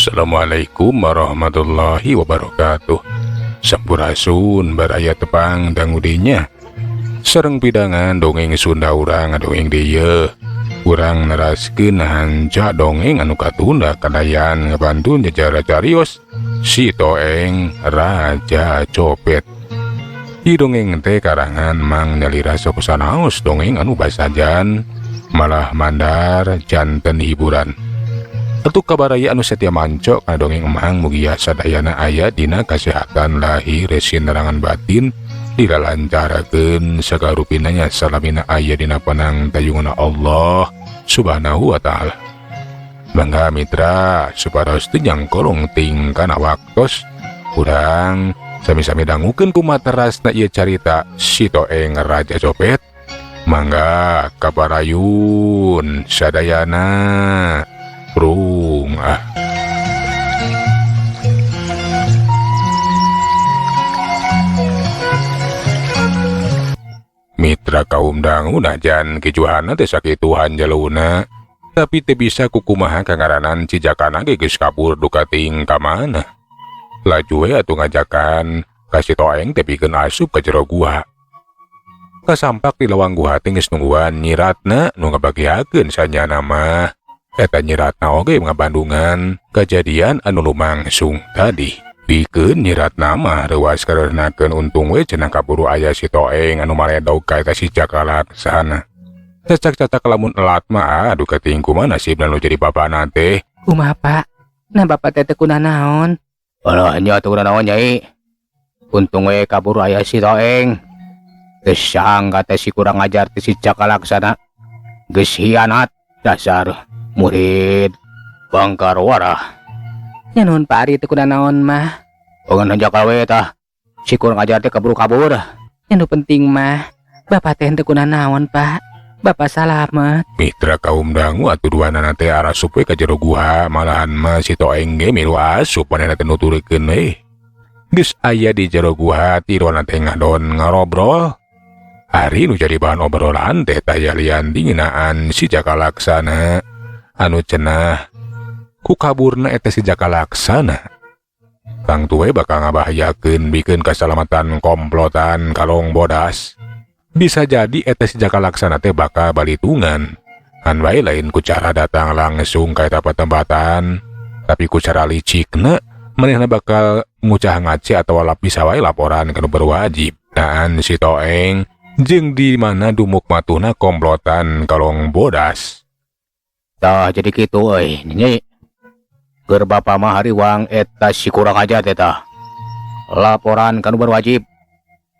Assalamualaikum warahmatullahi wabarakatuh. Sampurasun baraya tepang dangudinya. Sareng pidangan dongeng Sunda urang dongeng dieu. Urang neraskeun hanca dongeng anu katunda kadayan ngabantu jejara carios Si Toeng Raja Copet. Di dongeng teh karangan Mang Nyalira sokosanaos dongeng anu basajan malah mandar janten hiburan. Atuh kabaraya anu setia manco kana dongeng emang mugia sadayana aya dina kasehatan lahir resin nerangan batin dilalancarakeun sagarupinanya salamina aya dina panang tayungan Allah Subhanahu wa ta'ala. Bangga mitra supados teu jangkolong ting kana waktos urang sami-sami dangukeun kumaterasna ieu carita Si Toeng Raja Copet. Mangga kabarayun sadayana Rung Mitra kaum dangu najan kicuhana teh sakituhan jaluna, tapi teu bisa kukumaha kangaranan cijakana ge geus kabur duka ting ka mana. Laju we atuh ngajakan ka Si Toeng teh pikeun asup ka jero gua. Kasampak di lawang gua teh geus nungguan nyiratna nu ngabagiakeun sanyana mah. Eta nyiratna oge ngabandungan kejadian anu lumangsung tadi. Pikeun nyiratna mah reuas kareunakeun untung we cenah kaburu aya Si Toeng anu maledog ka eta si Jakalaksana. Cacak-cacak lamun elat mah aduh kating kumaha nasibna nu jadi bapana teh. Kumaha Pak? Nah bapak teh kuna naon? Alah nya teu naon nyai. Untung we kaburu aya Si Toeng. Geus sangga teh si kurang ajar teh si Jakalaksana. Geus hianat dasar murid Bangkar Warah. Nya nuhun Pak Ari teh kuna naon mah. Bangun hanjakal we tah. Si kurang ajar teh kabur-kabur. Nya nu penting mah bapak teh teu kuna naon Pak. Bapak salamet. Mitra kaum dangu atuh duanana teh arasup we ka jero guha, malahan mah Si Toeng ge milu asup manehna teh nuturikeun we. Geus aya di jero guha tiroana teh ngadon ngarobrol. Ari nu jadi bahan obrolan teh tayalian dinginaan si Jakalaksana anu cenah ku kaburna eta si Jakalaksana. Kang tuwe bakal ngabahayakeun bikeun kasalamatan komplotan kalong bodas. Bisa jadi eta si Jakalaksana teh bakal balitungan. Kan wae lain ku cara datang langsung ka eta patempatan, tapi ku cara licikna manehna bakal ngucah ngace atawa bisa wae laporan kanu berwajib. Naan Si Toeng jeung di mana dumuk matuna komplotan kalong bodas. Tah jadi kitu euy nyai. Keur bapa mah hariwang eta si kurang ajar teh tah. Laporan kanu berwajib.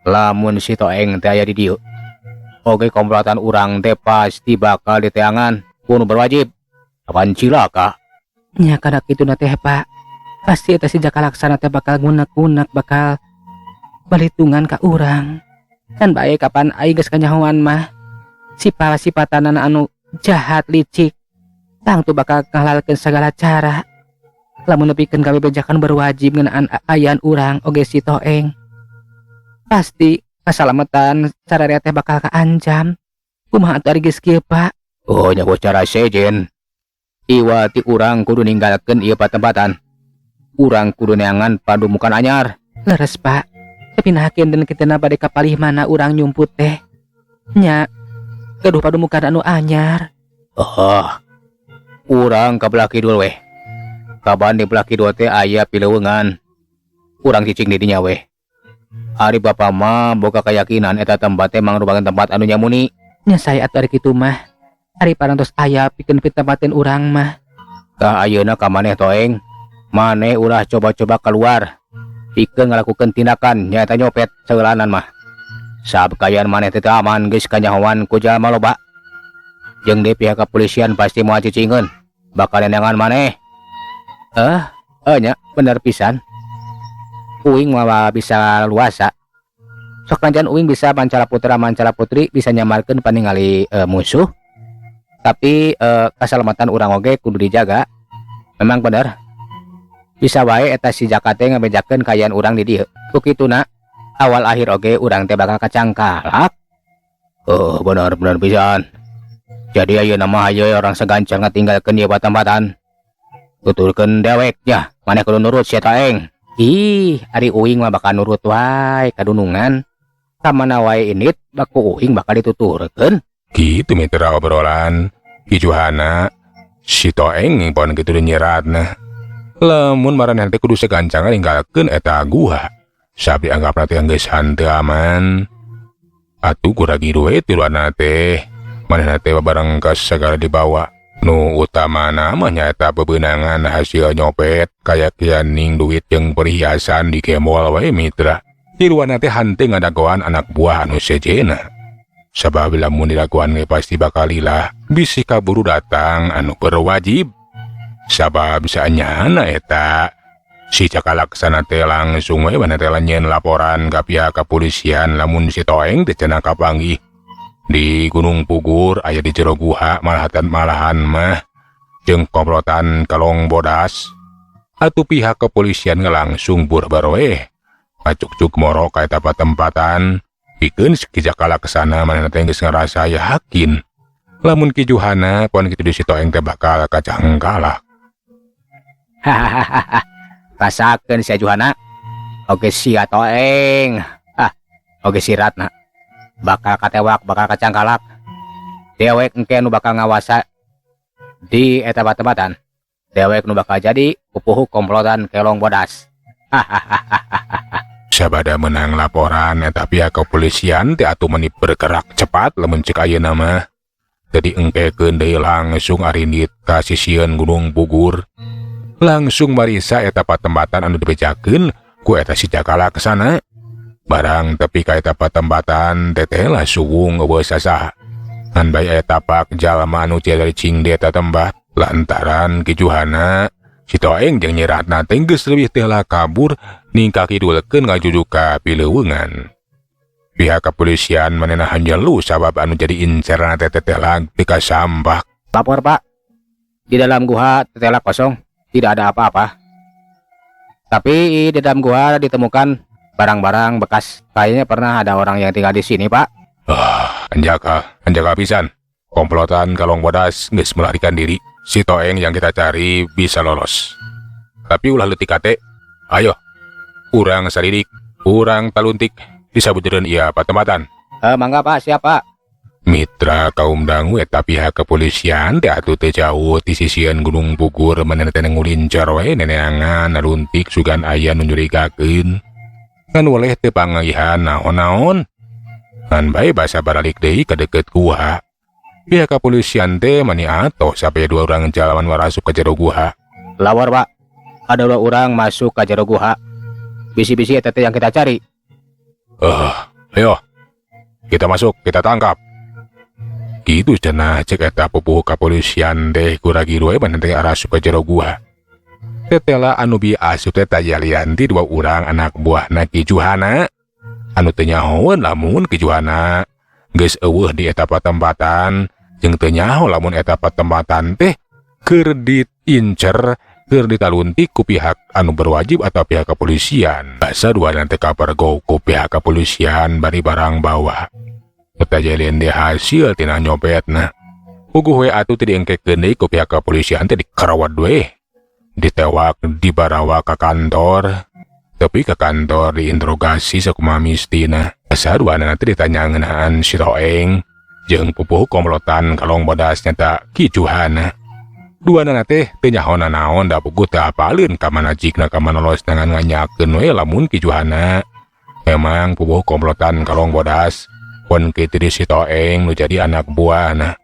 Lamun Si Toeng teh aya di dieu, oge komplotan urang teh pasti bakal diteangan kudu berwajib. Apaan cilaka? Nya kada kituna teh Pak. Pasti eta si Jakalaksana teh bakal ngunek-ngunek bakal balitungan ka urang. Dan bae kapan aing geus kanyahoan mah sifat-sifatana anu jahat licik tangtu bakal ngahalalkeun sagala cara. Lamun nepikeun gawe bejakan berwajib ngeunaan ayaan urang oge Si Toeng, pasti kasalamatan sararea teh bakal kaancam. Kumaha atuh ari geus kieu Pak? Oh nya cara sejen. Iwati urang kudu ninggalkeun ieu patempatan. Urang kudu neangan padumukan anyar. Leres Pak. Tapi nahakeun dan kitana bade kapalih mana urang nyumput teh. Nya gaduh padumukan anu anyar. Oh. Urang ka belah kidul weh. Kaban di belah kidul teh aya pileuweungan. Urang cicing di dinya weh. Ari bapa mah boga keyakinan eta tempat teh mangrupakeun tempat anu nyamuni. Nya saya atuh ari kitu mah. Ari parantos aya pikeun pitempateun urang mah. Tah ayeuna ka maneh Toeng. Maneh ulah coba-coba keluar. Pikeun ngalakukeun tindakan nyaeta nyopet saeulanan mah. Sabkayan maneh teh aman geus kanyahoan ku jalma loba. Jeung di pihak kepolisian pasti moal cicingeun bakal neangan maneh. Nya bener pisan. Uing mah bisa luasa. Sok najan uing bisa mancala putra mancala putri bisa nyamarkeun paningali musuh. Tapi kasalamatan urang oge kudu dijaga. Memang bener. Bisa wae eta si Jaka teh ngabejakeun kayaan urang di dieu. Ku kituna awal akhir oge urang teh bakal kacangkalak. Oh bener pisan. Jadi ayeuna mah haye orang segancar ngatinggalkeun ieu batambatan. tuturkeun deweknya maneh kudu nurut sia Toeng. Ih, ari uing mah bakal nurut wae kadunungan. Kamana wae init baku uing bakal dituturkeun. Gitu mitra obrolan Ki Juhana. Si Toeng pon kitu nyeratna. Lamun maraneh teh kudu segancangan ninggalkeun eta guha. Sabdi anggapna teh geus hanteu aman. Atuh kuragi duwe tiluanna teh. Manehna teh barang kas sagala dibawa. Nu utama mah nyaeta bebeunangan hasil nyopet kayak kianing duit jeung perhiasan di kemol wae mitra. Tiluanna teh hanteu ngadagoan anak buah anu sejena. Sabab lamun dilakuan ge pasti bakal lilah bisi kaburu datang anu berwajib. Sabab saanyana eta si Cakalaksana teh langsung we maneh teh nyeun laporan ka pihak kepolisian lamun si Toeng teh cenah kapanggih di Gunung Pugur aya di jero guha malahan mah jeung komplotan Kalong Bodas. Atuh pihak kepolisian langsung bur-bur we ngacuk-cuk moro ka eta patempatan pikeun si Cakalaksana manehna teh geus ngarasa yakin lamun Ki Juhana pon kitu di si Toeng teh bakal kacangkalak. Hahaha. Rasakeun sia Juhana. Oge sia Toeng. Oge si Ratna. Bakal katewak, bakal kacangkalak. Dewek engke nu bakal ngawasa di eta batebatan. Dewek nu bakal jadi pupuh komplotan Kelong Bodas. Sabada menang laporan eta pihak kepolisian teh atuh meuni bergerak cepat lamun ceuk ayeuna mah. Jadi engkekeun deui langsung arinit ka sisieun Gunung Pugur. Langsung marisa eta patembatan anu dibejakeun ku eta si Cakalaksana. Barang tepi ka eta patembatan teteh lah suwung eueuh sasaha. Ngan bae eta tapak jalma anu cia dari cing di eta tempat lantaran Ki Juhana si Toeng jeung Nyi Ratna teh geus leuwih teh lah kabur ningka kidulkeun ngajujuk ka pileuweungan. Pihak kepolisian manehna hanjelu sabab anu jadi incerna teteh lah teu kasambak. Lapor, Pak. Di dalam guha teteh kosong. Tidak ada apa-apa. Tapi di dalam gua ditemukan barang-barang bekas. Kayaknya pernah ada orang yang tinggal di sini, Pak. Anjaka pisan. Komplotan Kalong Bodas geus melarikan diri. Si Toeng yang kita cari bisa lolos. Tapi ulah leutik kate. Ayo. Urang saridik, urang taluntik disabutkeun ieu patempatan. Mangga, Pak. Siap, Pak. Mitra kaum dangu eta pihak kepolisian teh atuh teu jauh di sisieun Gunung Pugur manehna teh ngulincer we neneangan naruntik sugan aya nu nyurigakeun. Ngan waleh teu pangagihan naon-naon. Ngan bae basa baralik deui ka deukeut guha. Pihak kepolisian teh mani atos sampai 2 orang jalaman warasup ka jero guha. Lawar, Pak. Ada 2 orang masuk ka jero guha. Bisi-bisi eta teh yang kita cari. Ayo. Kita masuk, kita tangkap. Gitu cenah cek eta pupuh kepolisian teh kuragi ruwe maneh teh arasup ka jero guha. Tetela anu bi asup teh tayalian ti 2 urang anak buahna Ki Juhana. Anu teu nyahoeun lamun Ki Juhana geus eueuh di eta patempatan jeung teu nyaho lamun eta patempatan teh keur diincer, keur ditaluntik ku pihak anu berwajib atau pihak kepolisian. Basa duana teh kapergo ku pihak kepolisian bari barang bawa. Ketajalin di hasil tina nyopetna. Puguh we atuh teu diengkekeun deui ku pihak kepolisian teh dikarawat we. Ditewak dibarawa ka kantor. Tapi ke kantor diinterogasi sakumaha mistina. Saduana teh ditanya ngeunaan si Toeng jeung pupuh komplotan Kalong Bodas nyata Ki Juhana. Duana teh teu nyaho naon da puguh teu apaleun ka manajikna ka manolos dengan nganyakeun we lamun Ki Juhana memang pupuh komplotan Kalong Bodas. Pon kitu di si Toeng nu jadi anak buahna.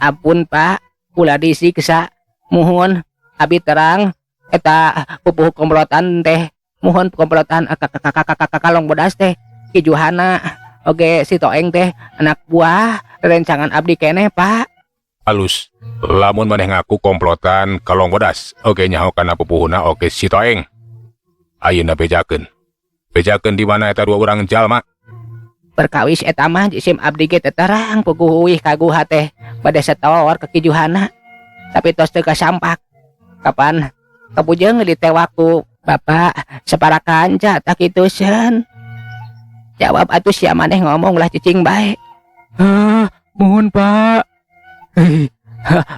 Ampun, Pak. Ulah disiksa. Muhun abi terang eta pupuh komplotan teh. Muhun komplotan Kalong Bodas teh Ki Juhana oge si Toeng teh anak buah rencangan abdi keneh, Pak. Alus. Lamun maneh ngaku komplotan Kalong Bodas oge nyaho kana pupuhna oge si Toeng. Ayeuna bejakeun. Bejakeun di mana eta 2 urang jalma. Perkawis eta mah jisim abdi ge teu terang puguh uih ka guha teh bade setawar ke Ki Juhana. Tapi tos teu kasampak. Kapan kabujeng ditewak ku Bapak saparakanca tak kitu seun. Jawab atuh sia maneh ngomong lah cicing bae. Mohon, Pak.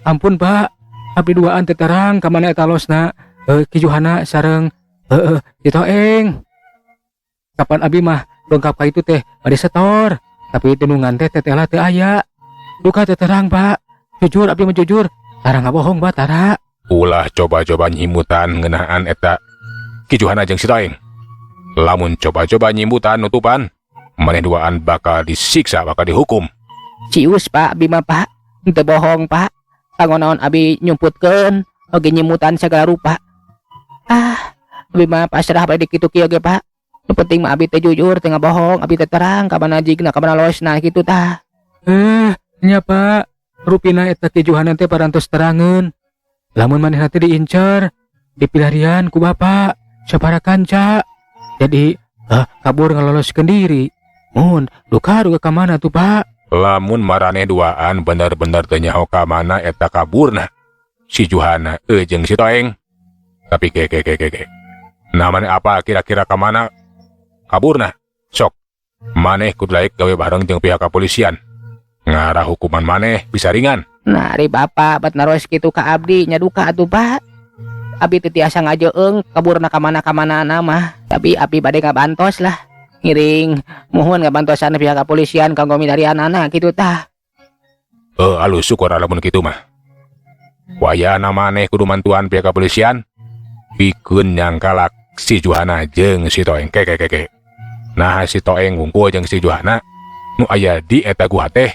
Ampun, Pak. abdi duaan teu terang ka mana eta losna Ki Johana sareng si Toeng. Kapan abdi mah lengkap ka itu teh bade setor, tapi tenungan teh tetela teu aya. Duka teu terang, Pak. Jujur abdi mah jujur, tara ngabohong Batara. Ulah coba-coba nyimutan ngeunaan eta Ki Johana jeung si Toeng. Lamun coba-coba nyimutan nutupan, maneh duaan bakal disiksa, bakal dihukum. Cius Pak, abdi mah Pak, teu bohong Pak. Tangon-naon abdi nyumputkeun oge nyimutan segala rupa. Abdi mah pasrah bae dikitu kieu ge Pak. Nu penting mah abdi teh jujur, teu ngabohong, abdi teh terang ka mana jigna ka mana losna kitu tah. Nya Pak, rupina eta Ki Johana teh parantos terangeun. Lamun manehna teh diincer, dipilarian ku bapak, sabaraha kanca. Jadi kabur ngaloloskeun diri. Mun duka ka mana tuh Pak? Lamun marane duaan bener-bener teu nyaho ka mana eta kaburna si Johana jeung si Toeng. Tapi ke. Namanya apa kira-kira ka mana kaburna? Sok, maneh kudu laik gawe bareng jeung pihak kepolisian. Ngarah hukuman maneh bisa ringan. Nari bapak bat naros kitu ka abdi nya duka atuh Pak. Abdi teu tiasa ngajeung kaburna ka mana mah. Tapi abdi bade ngabantos lah. Ngiring mohon ngabantosan pihak kepolisian kanggo milarianana kitu tah. Alus syukur lamun kitu mah. Wayana maneh kudu mantuan pihak kepolisian pikeun nyangkalak si Johana jeung si Toeng ke. Nah si Toeng ngungkul jeung si Johana nu aya di eta gua teh.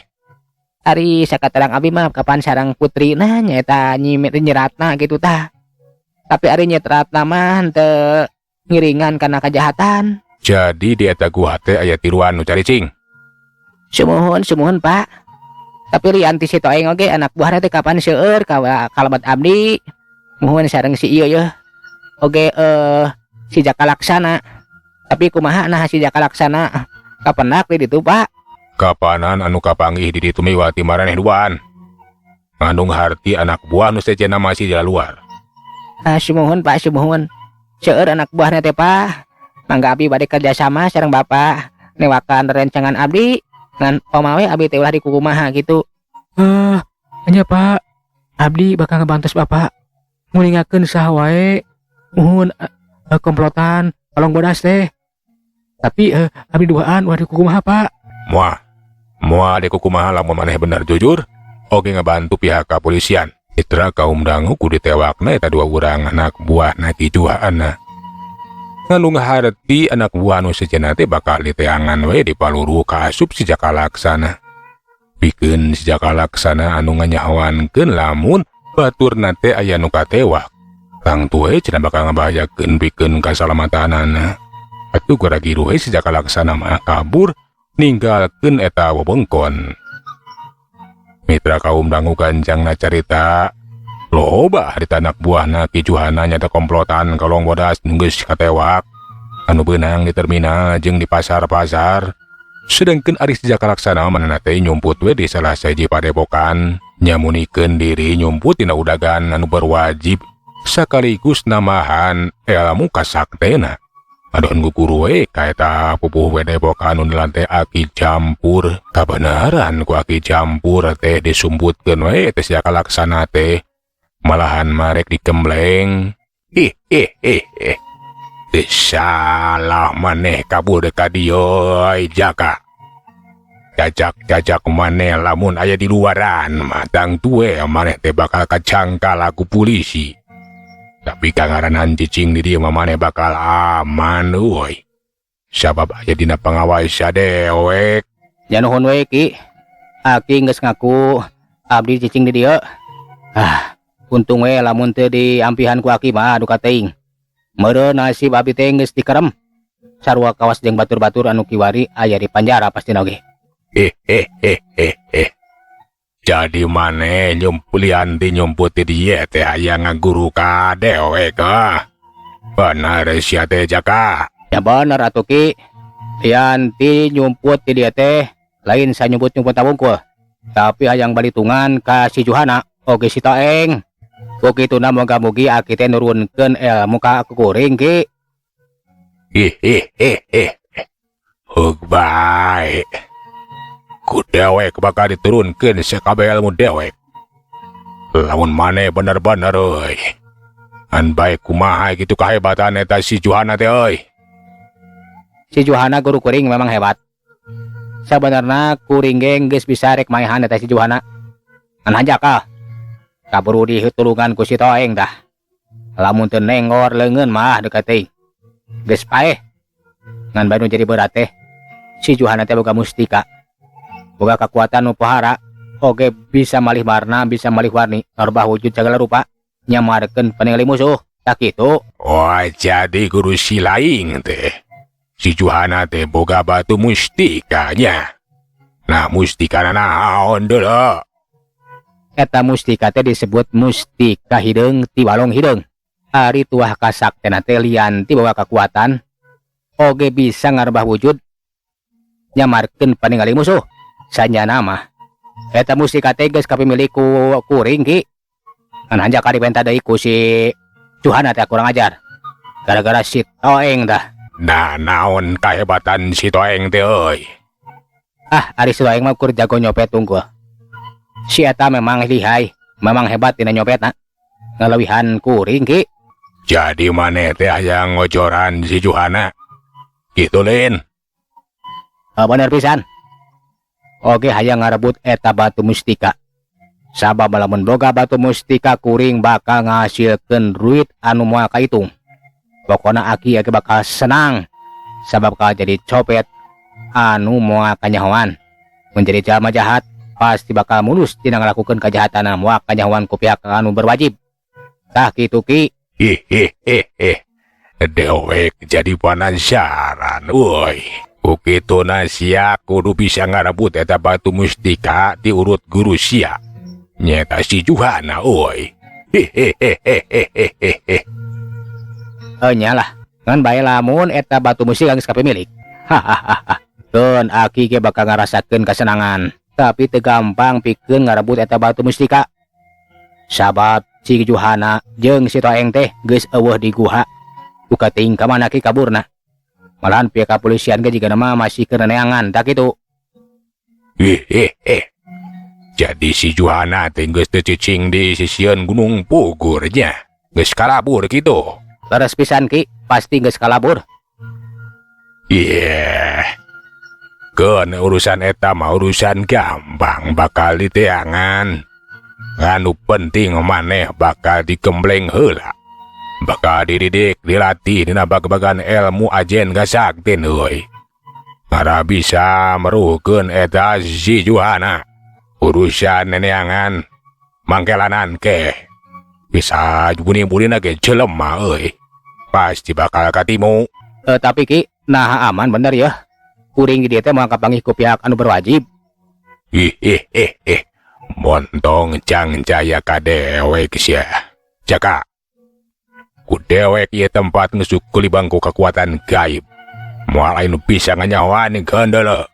Ari sakatarang abdi mah kapan sareng putrina nyaeta nyeratna gitu tah. Tapi ari nyeratna mah teu ngiringan kana kajahatan. Jadi di eta gua teh aya tiruan nu caricing. Sumuhun Pak. Tapi rianti si Toeng oge anak buahna teh kapan seueur ka kalabat abdi. Muhun sareng si ieu yeuh. Oge si Jaka Laksana. Tapi kumaha nah si Jaka Laksana? Kapenak di ditu Pak? Kapanan anu kapanggih di ditu miwati maraneh duaan. Ngandung harti anak buah nu sejenna masih di luar. Sumuhun Pak, sumuhun. Seueur anak buahna teh Pak. Mangga abdi bade kerjasama sareng Bapak newakan rencangan abdi ngan pamawe abdi teh ulah di kumaha gitu. Nya Pak, abdi bakal ngebantos Bapak ngulingakeun saha wae muhun komplotan palong bodas teh. Tapi abdi duaan ulah di kumaha Pak. Moal di kumaha lamun maneh bener jujur oge ngebantu pihak kepolisian. Mitra kaum dangu kudu ditewakna eta dua urang anak buahna Ki Johana. Ngandung harti anak buah nu sejenna teh bakal diteangan we dipaluru ka asup si Jaka Laksana. Pikeun si Jaka Laksana anu nganyahoankeun lamun baturna teh aya nu katewak. Kang tue cenah bakal ngabahayakeun pikeun kasalamatanana. Atuh gara-giru we si Jaka Laksana mah kabur ninggalkeun eta wewengkon. Mitra kaum dangu kanjangna carita loba harita anak buahna Ki Johana nyata komplotan kalong bodas nu geus katewak anu beunang di terminal jeung di pasar-pasar. Sedengkeun ari si Jaka Laksana manehna teh nyumput we di salah sahiji padepokan nyamunikeun diri nyumput tina udagan anu berwajib sakaligus namahan ilmu kasaktena. Adon guguru we ka eta pupuh padepokan anu dilantai Aki Campur. Kabenaran ku Aki Campur teh disumputkeun we teh si Jaka Laksana teh malahan marek dikembleng. Salah maneh kabur ka dieu Jaka. Jajak maneh lamun aya di luaran matang tue maneh teh bakal kacangkal aku polisi. Tapi kangaranan cicing di dieu maneh bakal aman euy. Sabab aya dina pangawais dewek. Ya nuhun we Ki. Aki geus ngaku abdi cicing di dieu. Untung we lamun teu diampihan ku Aki mah duka teuing. Meureun nasib abdi teh geus dikerem. Sarua kawas jeung batur-batur anu kiwari aya di penjara pastina oge. Jadi maneh nyumput di dieu teh aya ngaguru ka dewek Bener sia teh Jaka. Ya bener atuh Ki. Lianti nyumput di dieu teh lain sanyumput-nyumput tabungkul. Tapi hayang balitungan ka si Johana oge si Toeng. Kukituna moga-mogi Aki teh nurunkeun ilmu ka kuring Ki. Hug bae. Ku dewek bakal diturunkeun sakabeh ilmu dewek. Lamun maneh bener-bener euy. An bae kumaha gitu kahebatan eta si Juhana teh euy. Si Juhana guru kuring memang hebat. Sabenerna kuring ge geus bisa rek maehan eta si Juhana. Ngan hanjak kaburu ditulungan ku si Toeng dah. Lamun teu nenggor leungeun mah deukeut teuing. Geus paeh. Ngan bae nu jadi berat teh si Juhana teh boga mustika. Boga kekuatan nu pahara. Oge bisa malih warna, bisa malih warni, ngarubah wujud segala rupa, nyamarkeun paningali musuh. Tak kitu. Wah, jadi guru si laing teh. Si Juhana teh boga batu mustikanya. Nah, mustikana naon deuleu? Eta mustika teh disebut mustika hideung ti walong hideung. Ari tuah kasaktena teh lian ti boga kekuatan. Oge bisa ngarubah wujud, nyamarkeun paningali musuh. Sanyana mah eta mustika teh geus kapimilih ku kuring ki. Ngan hanjak ka dibenta deui ku si Juhana teh kurang ajar. Gara-gara si Toeng dah. Nah, naon kahebatan si Toeng teh euy? Ari si Toeng mah kur jago nyopet unggul. Si eta memang lihai, memang hebat dina nyopetna. Ngalewihan kuring ki. Jadi maneh teh aya ngojoran si Juhana. Gitu Lin. Bener pisan. Oge hayang ngarebut eta batu mustika. Sabab lamun boga batu mustika kuring bakal ngahasilkeun duit anu moal kaitung. Pokona aki bakal senang sabab bakal jadi copet anu moal kanyahoan. Menjadi jalma jahat pasti bakal mulus tina ngalakukeun kajahatan moal kanyahoan ku pihak anu berwajib. Tah kitu ki. Dewek jadi penasaran woi. Ukituna sia kudu bisa ngarebut eta batu mustika di urut guru sia. Nyata si Juhana oi. Nyalah, ngan bae lamun eta batu mustika geus kapemilik. Hahaha. Keun aki ge bakal ngarasakeun kesenangan, tapi teu gampang pikeun ngarebut eta batu mustika. Sabab si Juhana jeung si Toeng teh geus eueuh di guha. Buka ting ka mana ki kaburna. Malahan pihak kepolisian ge jiga nama masih keneangan tak itu. Jadi si Juhana teh geus teu cicing di sisieun Gunung Pugurnya. Geus kalabur kitu. Leres pisan ki, pasti geus kalabur. Keun urusan eta mah urusan gampang bakal diteangan. Anu penting maneh bakal dikembleng heula. Bakal dididik, dilatih dina bag-bagan ilmu ajen gasaktin euy. Para bisa meruhkeun eta si Juhana. Urusan neneangan mangkelanan ke. Bisa buni-bunina ge jelema euy. Pasti bakal katimu. Tapi ki, nah aman bener ya. Kuring di dieu teh moal kapanggih ku pihak anu berwajib. Montong jang jaya ka dewek sia. Jaka. Ku dewek ieu tempat ngesuk kulibangku kekuatan gaib. Moal anu bisa nganyahoan geundeuleu.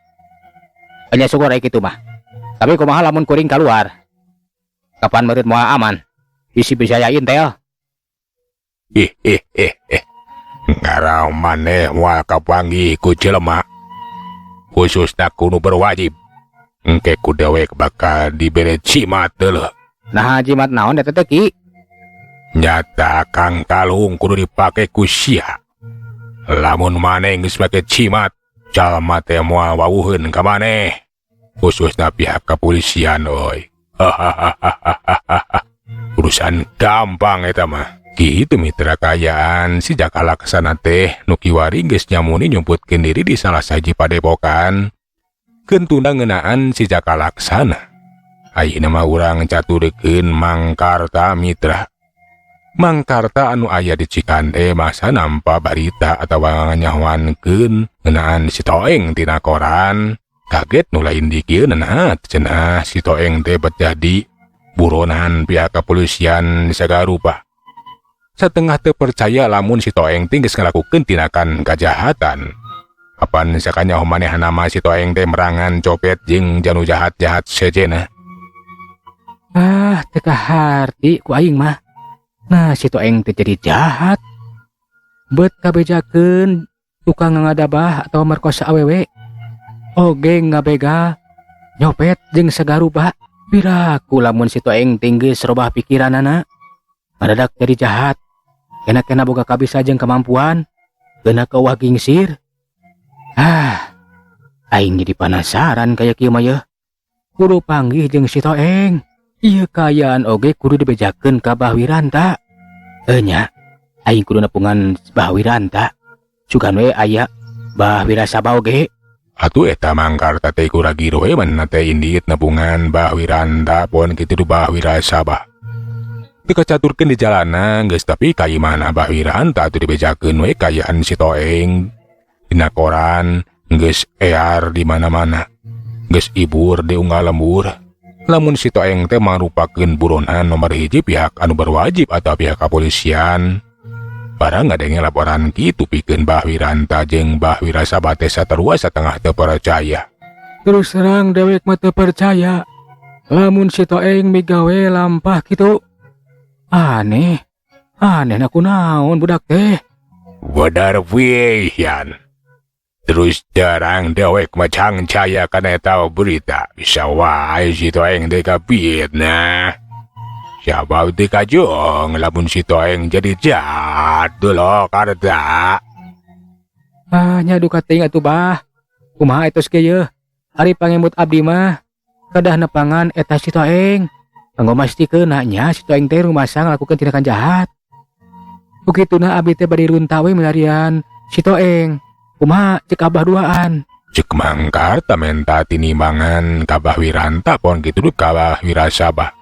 Nya syukur aya kitu mah. Tapi kumaha lamun kuring keluar? Kapan meureut moal aman? Bisa ya intel. Ngarau maneh moal kapanggih ku jelema. Khususna kudu berwajib. Engke ku dewek bakal dibere cimat deuleu. Nah jimat naon eta teh ki? Nyata Kang Kalung kudu dipake ku sia. Lamun maneh geus make cimat, jalma teh moal wawuheun ka maneh. Khususna pihak kepolisian oi. Urusan gampang eta mah. Kitu mitra kayaan si Jaka Laksana teh nu kiwari geus nyamuni nyumputkeun diri di salah saji padepokan. Keun ngeunaan si Jaka Laksana. Ayeuna mah urang caturikeun Mang Karta mitra. Mang Karta anu aya di Cikande masa nampa barita atawa nganyahoankeun ngeunaan si Toeng tina koran. Kaget nu lain dikieun nah cenah si Toeng teh jadi buronan pihak kepolisian sagarupa. Setengah teu percaya lamun si Toeng teh geus ngalakukeun tindakan kajahatan. Apan sakanya manehna nama si Toeng teh merangan copet jeung janu jahat-jahat sejena. Teu kaharti ku aing mah. Nah si Toeng teh jadi jahat. Beut kabejakeun tukang ngadabah atau merkosa awewe. Oge ngabega nyopet jeung sagaruba. Piraku lamun si Toeng tinggi serubah pikiran anak. Madadak jadi jahat. Kena boga kabisa jeung kemampuan. Kena keuwah gingsir. Aing jadi penasaran kayak kieu mah yeuh. Kudu panggih jeung si Toeng. Ieu kayaan oge kudu dibejakeun ka Bah Wiranta. Nya, aing kudu nepungan Bah Wiranta. Sugan we aya Bah Wirasaba oge. Atuh eta mangkarta teh kuragiro we manna teh indit nepungan Bah Wiranta pon kitu du Bah Wirasaba. Teu kacaturkeun di jalanan geus tapi kaimana Bah Wiranta atuh dibejakeun we kayaan si Toeng. Dina koran geus ear di mana-mana. Geus ibur di unggal lembur. Lamun si Toeng teh mangrupakeun buronan nomor hiji pihak anu berwajib atau pihak kepolisian. Barang ngadenge laporan kitu pikeun Bah Wiranta jeung Bah Wirasaba teh saterua satengah teu percaya. Terus terang dewek mah teu percaya. Lamun si Toeng migawe lampah kitu. Aneh na kunaon budak teh. Benar pisan. Terus terang dewek macang caya kana eta berita. Bisa wae si Toeng teh kapitna. Siapa teh kajong lamun si Toeng jadi jahat dulu karta. Nya duka teuing atuh Bah. Kumaha etos ge yeuh? Ari pangemut abdi mah kedah nepangan eta si Toeng. Kanggo mastikeun nya si Toeng teh rumasa ngalakukeun tindakan jahat. Begituna abdi teh bari runta we milarian si Toeng. Kumaha cek Abah duaan? Cek mangkarta menta tinimbangan ka Bah Wiranta pon kitu du ka Bah Wirasaba.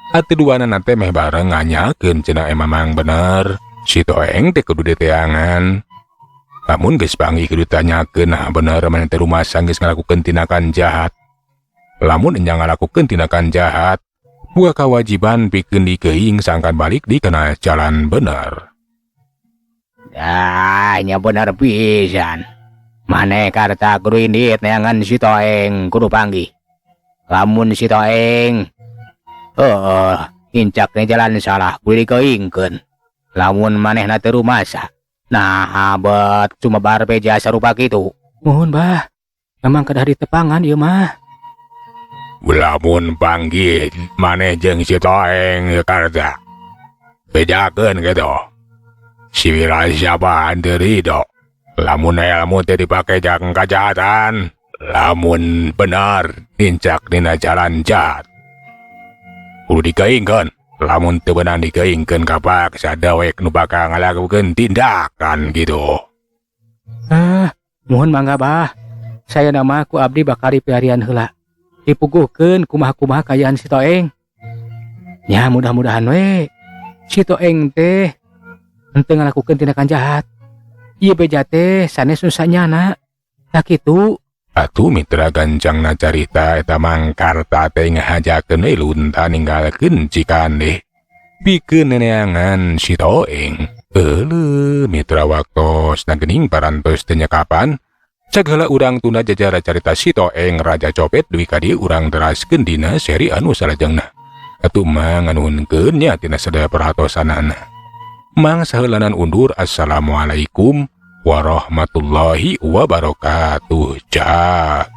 Atuh duana teh meh bareng nganyakeun cenah emang bener si Toeng teh kudu diteangan. Lamun geus panggih kudu tanyakeun nah bener maneh teh rumasa geus ngalakukeun tindakan jahat. Lamun enya ngalakukeun tindakan jahat, buah kewajiban pikeun dikeing sangkan balik dikena jalan bener. Nya bener pisan. Maneh karta kudu indit neangan si Toeng kudu panggih. Lamun si Toeng incak nih jalan salah kudu dikeingkeun. Lamun manehna teu rumasa. Nah, abet cuma barbeja sarupa kitu. Mohon Bah. Memang kedah ditepangan ieu mah. Lamun panggih maneh jeung si Toeng karta. Bejakeun kitu. Si Wirasaba teu ridho. Lamun ilmu teh dipake jang kajahatan. Lamun benar incak dina jalan jahat. Kudu dikeingkeun. Lamun teu beunang dikeingkeun kapaksa dewek nu bakal ngalakukeun tindakan gitu. Mohon mangga Bah. Saya nama ku abdi bakal dipilarian heula. Dipuguhkeun kumaha-kumaha kayaan si Toeng. Ya mudah-mudahan we si Toeng teh henteu ngalakukeun tindakan jahat. Ieu beja teh sanes nu sanyana. Da kitu. Atuh mitra gancangna carita eta mangkarta teh ngahajakeun we lunta ninggalkeun cikande. Pikeun neneangan si Toeng. Euleuh mitra waktos na geuning parantos teu nyakapan. Sagala urang tunda jajara carita si Toeng Raja Copet duwi ka dieu urang teraskeun dina seri anu salajengna. Atuh mah nganuhunkeun nya tina sadaya perhatosanana. Mang saheulanan undur. Assalamualaikum warahmatullahi wabarakatuh. Cak.